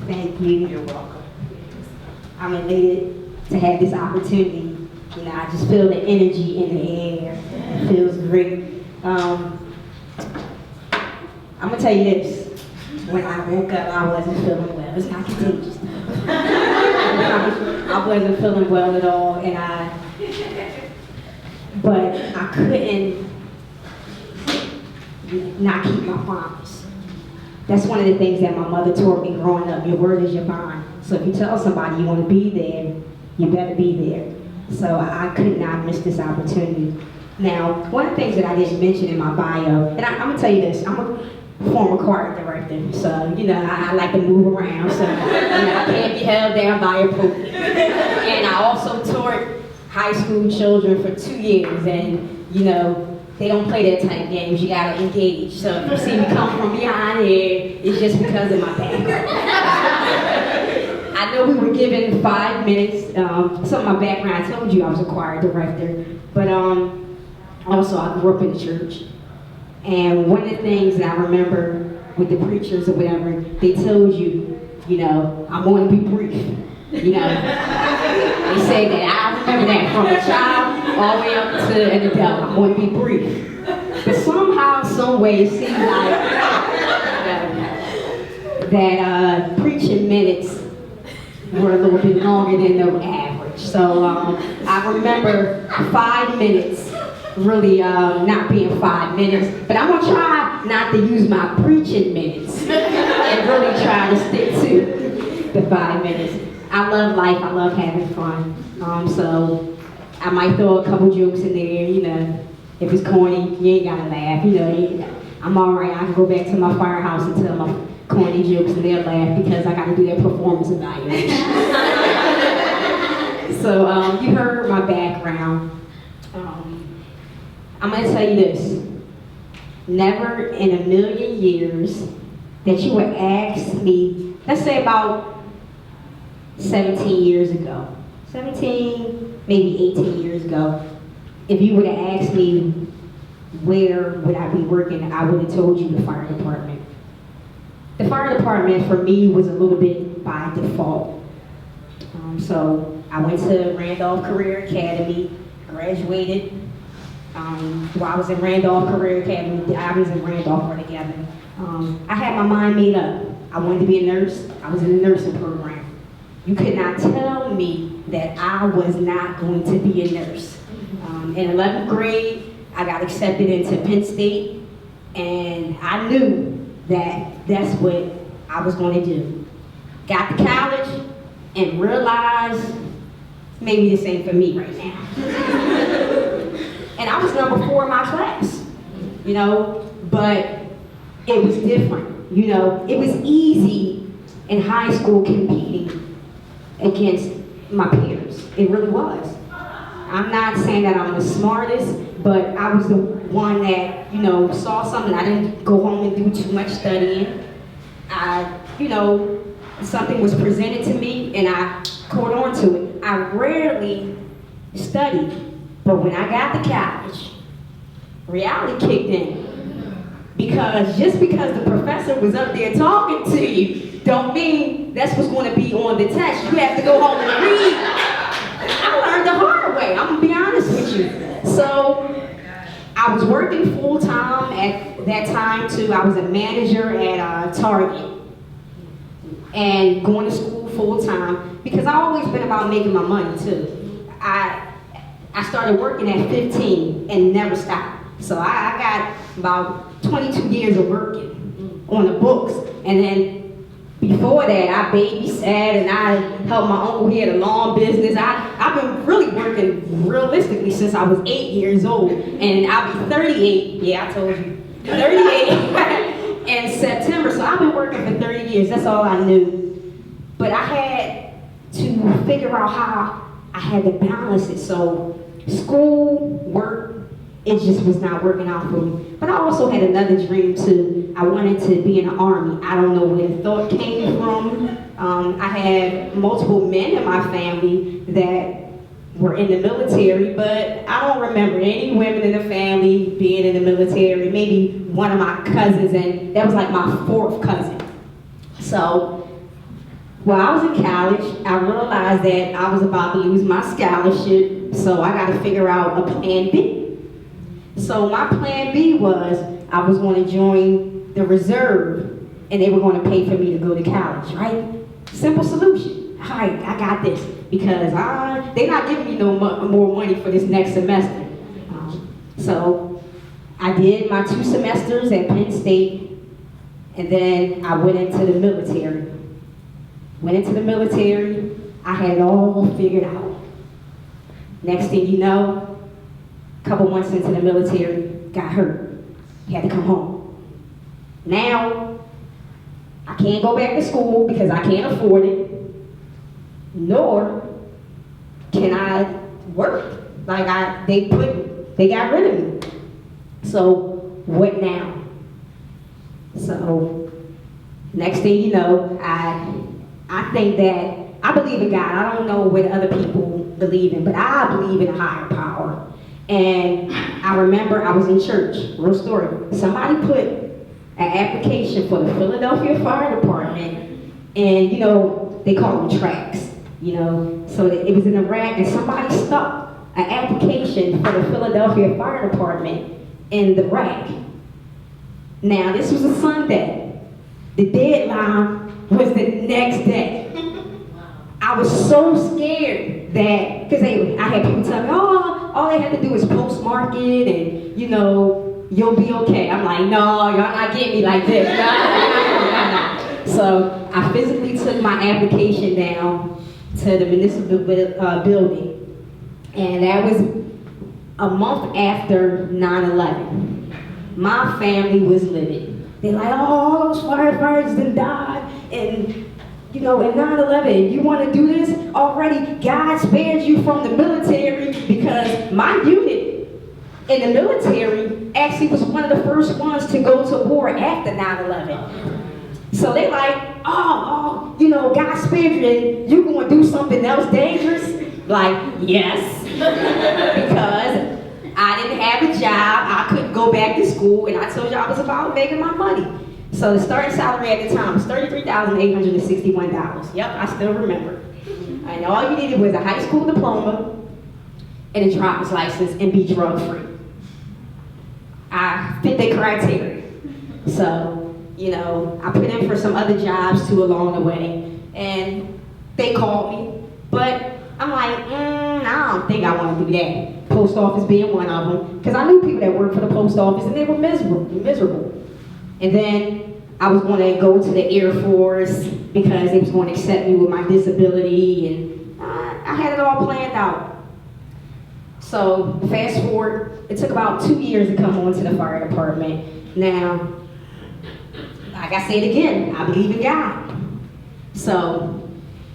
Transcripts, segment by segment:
Thank you. You're welcome. I'm elated to have this opportunity. You know, I just feel the energy in the air. It feels great. I'm gonna tell you this. When I woke up, I wasn't feeling well. It's not contagious. I wasn't feeling well at all, but I couldn't not keep my promise. That's one of the things that my mother taught me growing up. Your word is your bond. So if you tell somebody you want to be there, you better be there. So I could not miss this opportunity. Now, one of the things that I didn't mention in my bio, and I'm gonna tell you this, I'm a former choir director, so you know I like to move around, so you know, I can't be held down by a pulpit. And I also taught high school children for 2 years, and you know, they don't play that type of games, you gotta engage. So if you see me come from behind here, it's just because of my background. I know we were given 5 minutes, some of my background, I told you I was a choir director, but also I grew up in the church. And one of the things that I remember with the preachers or whatever, they told you, you know, I'm going to be brief. You know, they say that. I remember that from a child all the way up to an adult. I'm going to be brief. But somehow, some way, it seemed like that preaching minutes were a little bit longer than the average. So I remember 5 minutes really not being 5 minutes, but I'm gonna try not to use my preaching minutes and really try to stick to the 5 minutes. I love life, I love having fun. So I might throw a couple jokes in there, you know, if it's corny, you ain't gotta laugh, you know, I'm all right, I can go back to my firehouse and tell my corny jokes and they'll laugh because I gotta do that performance evaluation. So you heard my background. I'm gonna tell you this, never in a million years that you would ask me, let's say about 17 years ago, 17, maybe 18 years ago, if you would have asked me where would I be working, I would have told you the fire department. The fire department for me was a little bit by default. So I went to Randolph Career Academy, graduated. While I was in Randolph Career Academy, I was in Randolph altogether. I had my mind made up. I wanted to be a nurse. I was in the nursing program. You could not tell me that I was not going to be a nurse. In 11th grade, I got accepted into Penn State, and I knew that that's what I was going to do. Got to college and realized maybe this ain't for me right now. And I was number 4 in my class, you know, but it was different, you know. It was easy in high school competing against my peers. It really was. I'm not saying that I'm the smartest, but I was the one that, you know, saw something. I didn't go home and do too much studying. You know, something was presented to me and I caught on to it. I rarely studied. But when I got to college, reality kicked in. Because just because the professor was up there talking to you, don't mean that's what's going to be on the test. You have to go home and read. I learned the hard way, I'm going to be honest with you. So I was working full-time at that time too. I was a manager at Target and going to school full-time because I've always been about making my money too. I started working at 15 and never stopped. So I got about 22 years of working on the books. And then before that, I babysat and I helped my uncle. He had a lawn business. I've been really working realistically since I was 8 years old. And I'll be 38, yeah, I told you, 38 in September. So I've been working for 30 years, that's all I knew. But I had to figure out how I had to balance it. So school, work, it just was not working out for me. But I also had another dream too. I wanted to be in the Army. I don't know where the thought came from. I had multiple men in my family that were in the military, but I don't remember any women in the family being in the military. Maybe one of my cousins, and that was like my 4th cousin. So While I was in college, I realized that I was about to lose my scholarship, so I got to figure out a plan B. So my plan B was I was going to join the reserve, and they were going to pay for me to go to college, right? Simple solution. All right, I got this, because they're not giving me no more money for this next semester. So I did my 2 semesters at Penn State, and then I went into the military. I had it all figured out. Next thing you know, a couple months into the military, got hurt. Had to come home. Now, I can't go back to school because I can't afford it, nor can I work. Like they got rid of me. So what now? So next thing you know, I think that I believe in God. I don't know what other people believe in, but I believe in a higher power. And I remember I was in church, real story. Somebody put an application for the Philadelphia Fire Department, and they call them tracks, so it was in a rack, and somebody stuck an application for the Philadelphia Fire Department in the rack. Now, this was a Sunday. The deadline was the next day. I was so scared that, because I had people tell me, all they have to do is postmark it and, you'll be okay. I'm like, no, y'all not getting me like this. No. So I physically took my application down to the municipal building, and that was a month after 9/11. My family was livid. They're like, all those firefighters done died, and in 9/11, you want to do this already? God spared you from the military, because my unit in the military actually was one of the first ones to go to war after 9/11. So they like, God spared you, and you going to do something else dangerous? Like, yes, because I didn't have a job, I couldn't go back to school, and I told you I was about making my money. So the starting salary at the time was $33,861. Yep, I still remember. And all you needed was a high school diploma and a driver's license and be drug-free. I fit the criteria. So, I put in for some other jobs too along the way, and they called me. But I'm like, I don't think I want to do that. Post office being one of them, because I knew people that worked for the post office, and they were miserable. And then I was going to go to the Air Force because they was going to accept me with my disability, and I had it all planned out. So fast forward, it took about 2 years to come on to the fire department. Now, like I said again, I believe in God. So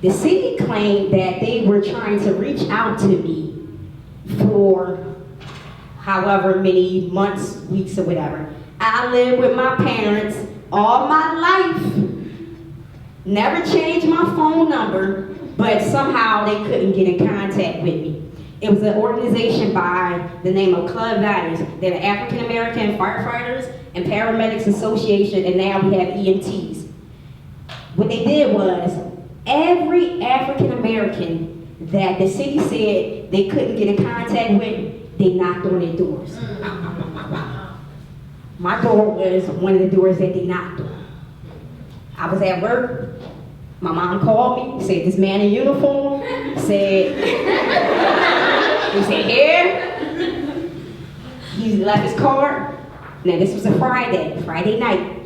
the city claimed that they were trying to reach out to me for however many months, weeks, or whatever. I lived with my parents all my life. Never changed my phone number, but somehow they couldn't get in contact with me. It was an organization by the name of Club Values. They're the African American Firefighters and Paramedics Association, and now we have EMTs. What they did was, every African American that the city said they couldn't get in contact with, they knocked on their doors. My door was one of the doors that they knocked on. I was at work. My mom called me, said, this man in uniform, he said, here. He left his card. Now this was a Friday night.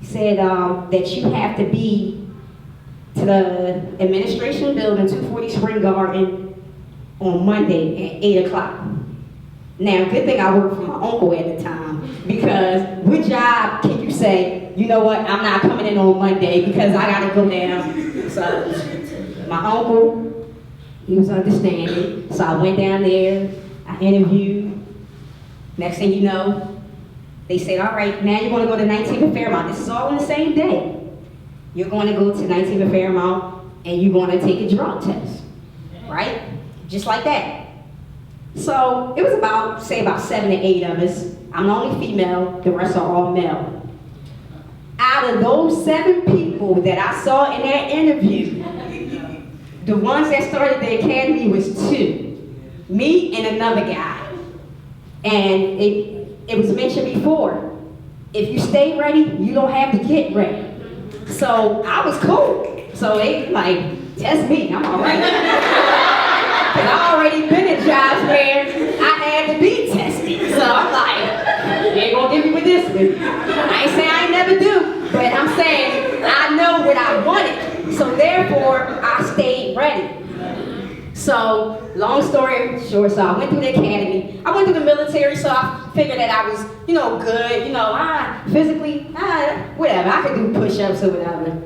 He said that you have to be to the administration building, 240 Spring Garden, on Monday at 8 o'clock. Now, good thing I worked for my uncle at the time, because what job can you say, you know what, I'm not coming in on Monday because I gotta go down. So my uncle, he was understanding. So I went down there, I interviewed. Next thing you know, they said, all right, now you're gonna go to 19th and Fairmount. This is all on the same day. You're going to go to 19th and Fairmount, and you're going to take a drug test, right? Just like that. So it was about 7 to 8 of us. I'm the only female, the rest are all male. out of those 7 people that I saw in that interview, the ones that started the academy was 2. Me and another guy. And it was mentioned before, if you stay ready, you don't have to get ready. So I was cool. So they like, test me, I'm all right. Because I already been in jobs where I had to be tested. So I'm like, you ain't gonna get me with this one. I ain't saying I ain't never do, but I'm saying I know what I wanted. So therefore, I stayed ready. So, long story short, so I went through the academy. I went through the military, so I figured that I was, good, physically, whatever. I could do push-ups or whatever.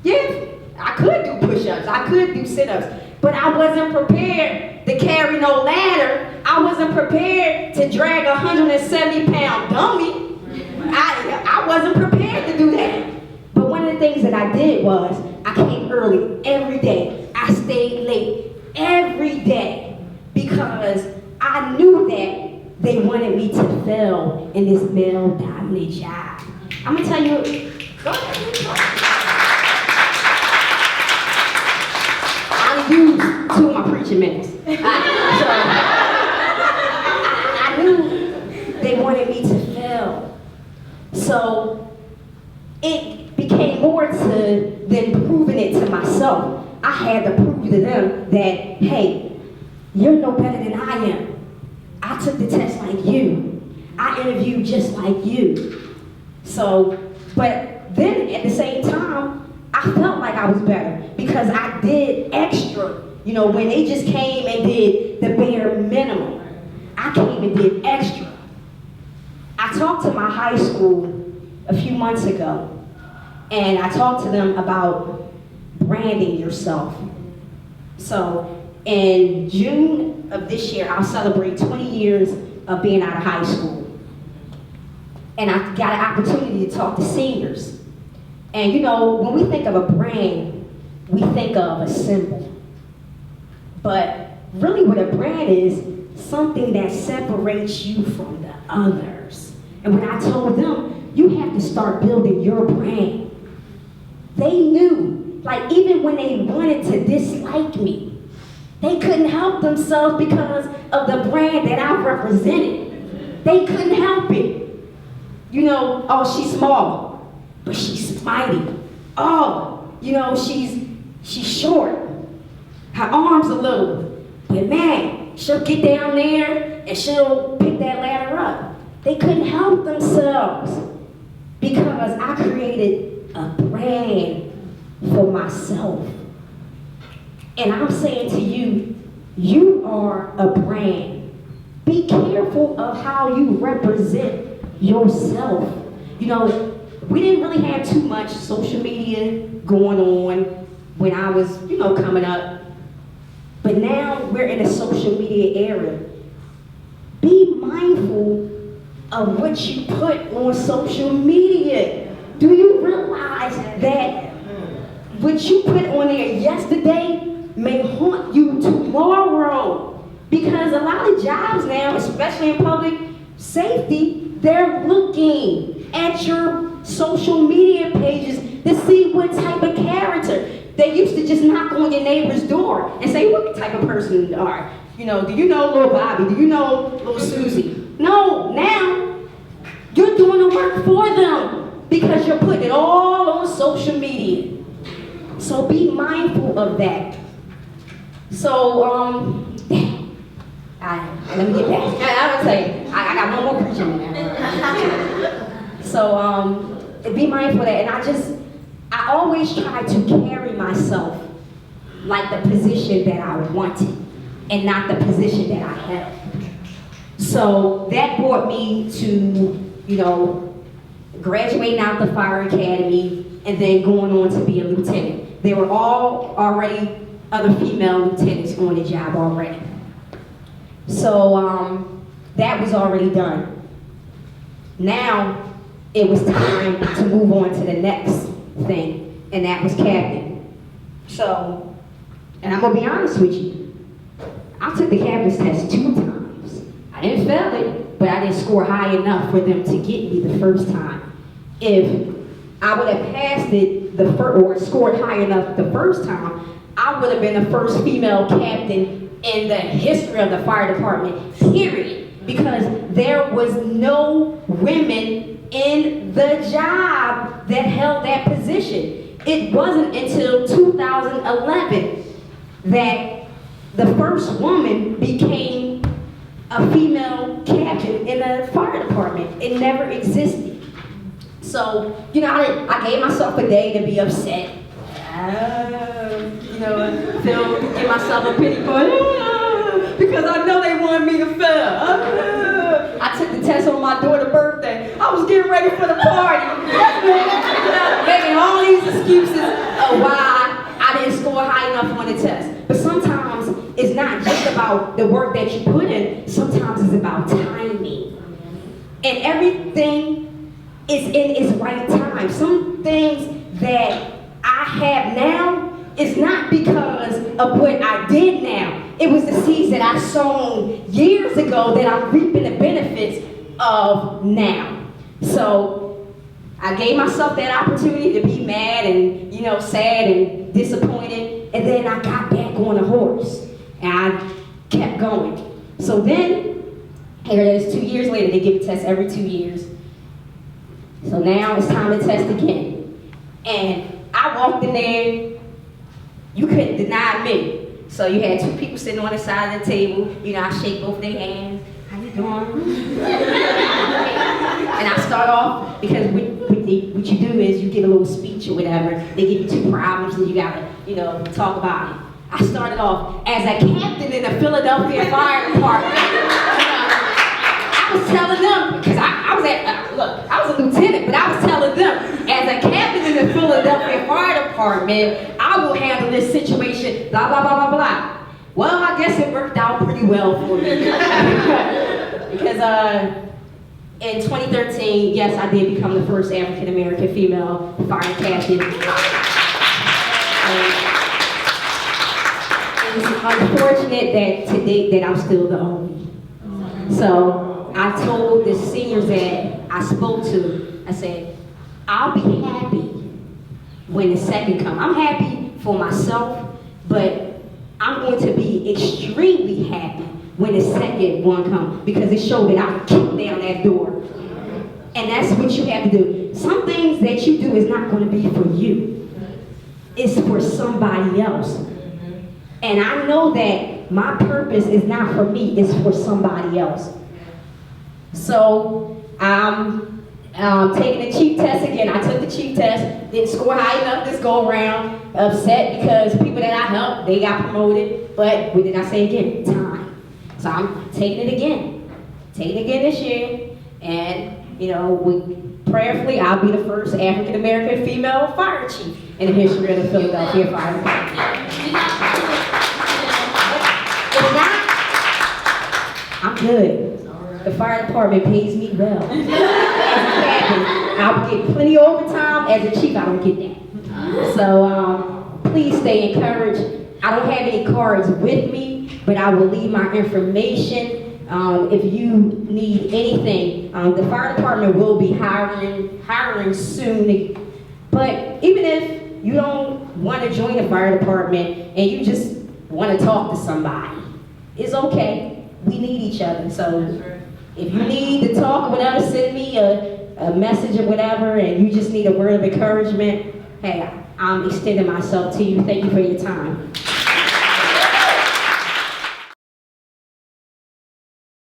Yeah, I could do push-ups. I could do sit-ups. But I wasn't prepared to carry no ladder. I wasn't prepared to drag a 170-pound dummy. I wasn't prepared to do that. But one of the things that I did was, I came early every day. I stayed late every day because I knew that they wanted me to fail in this male-dominated job. I'm gonna tell you, go ahead. I'll use 2 of my preaching minutes. I knew they wanted me to fail. So it became more to than proving it to myself. I had to prove to them that, hey, you're no better than I am. I took the test like you. I interviewed just like you. So, but then at the same time, I felt like I was better because I did extra. When they just came and did the bare minimum, I came and did extra. I talked to my high school a few months ago, and I talked to them about branding yourself. So in June of this year, I'll celebrate 20 years of being out of high school. And I got an opportunity to talk to seniors. And when we think of a brand, we think of a symbol. But really what a brand is, something that separates you from the others. And when I told them, you have to start building your brand, they knew. Like, even when they wanted to dislike me, they couldn't help themselves because of the brand that I represented. They couldn't help it. Oh, she's small, but she's mighty. Oh, she's short. Her arms a little, but man, she'll get down there and she'll pick that ladder up. They couldn't help themselves because I created a brand for myself. And I'm saying to you, you are a brand. Be careful of how you represent yourself. We didn't really have too much social media going on when I was, coming up. But now we're in a social media era. Be mindful of what you put on social media. Do you realize that what you put on there yesterday may haunt you tomorrow? Because a lot of jobs now, especially in public safety, they're looking at your social media pages to see what type of character. They used to just knock on your neighbor's door and say, what type of person you are? Do you know little Bobby? Do you know little Susie? No, now you're doing the work for them because you're putting it all on social media. So be mindful of that. So, let me get back. I would say, I got one more preaching in there. So, be mindful of that. And I always try to carry myself like the position that I wanted and not the position that I held. So that brought me to, graduating out the fire academy and then going on to be a lieutenant. They were all already other female lieutenants on the job already. So that was already done. Now it was time to move on to the next thing, and that was captain. So, and I'm gonna be honest with you, I took the captain's test 2 times. I didn't fail it, but I didn't score high enough for them to get me the first time. If I would have passed it or scored high enough the first time, I would have been the first female captain in the history of the fire department, period. Because there was no women in the job that held that position. It wasn't until 2011 that the first woman became a female captain in the fire department. It never existed. So, you know, I gave myself a day to be upset. You know, give myself a pity party because I know they wanted me to fail. I took the test on my daughter's birthday. I was getting ready for the party. Making all these excuses of why I didn't score high enough on the test. But sometimes it's not just about the work that you put in. Sometimes it's about timing. And everything is in its right time. Some things that I have now is not because of what I did now. It was the seeds that I sown years ago that I'm reaping the benefits of now. So I gave myself that opportunity to be mad and, you know, sad and disappointed, and then I got back on the horse and I kept going. So then, here it is, 2 years later, they give a test every 2 years. So now it's time to test again. And I walked in there, you couldn't deny me. So you had two people sitting on the side of the table. You know, I shake both their hands. How you doing? And I start off, because what you do is you give a little speech or whatever. They give you two problems and you gotta, you know, talk about it. I started off as a captain in the Philadelphia Fire Department. I was telling them, because I was a lieutenant, but I was telling them, as a captain in the Philadelphia Fire Department, I will handle this situation, blah, blah, blah, blah, blah. Well, I guess it worked out pretty well for me. Because in 2013, yes, I did become the first African-American female fire captain. It's unfortunate that to date that I'm still the only. So, I told the seniors that I spoke to, I said, I'll be happy when the second comes. I'm happy for myself, but I'm going to be extremely happy when the second one comes, because it showed that I kicked down that door. And that's what you have to do. Some things that you do is not going to be for you. It's for somebody else. And I know that my purpose is not for me, it's for somebody else. So I'm taking the chief test again. I took the chief test, didn't score high enough this go around. Upset because people that I helped, they got promoted. But what did I say again? Time. So I'm taking it again. Taking it again this year. And, you know, prayerfully, I'll be the first African American female fire chief in the history of the Philadelphia Fire Department. If not, I'm good. The fire department pays me well. As a captain, I'll get plenty of overtime. As a chief, I don't get that. So please stay encouraged. I don't have any cards with me, but I will leave my information. If you need anything, the fire department will be hiring soon. But even if you don't want to join the fire department and you just want to talk to somebody, it's okay. We need each other. So if you need to talk or whatever, send me a message or whatever, and you just need a word of encouragement, hey, I'm extending myself to you. Thank you for your time.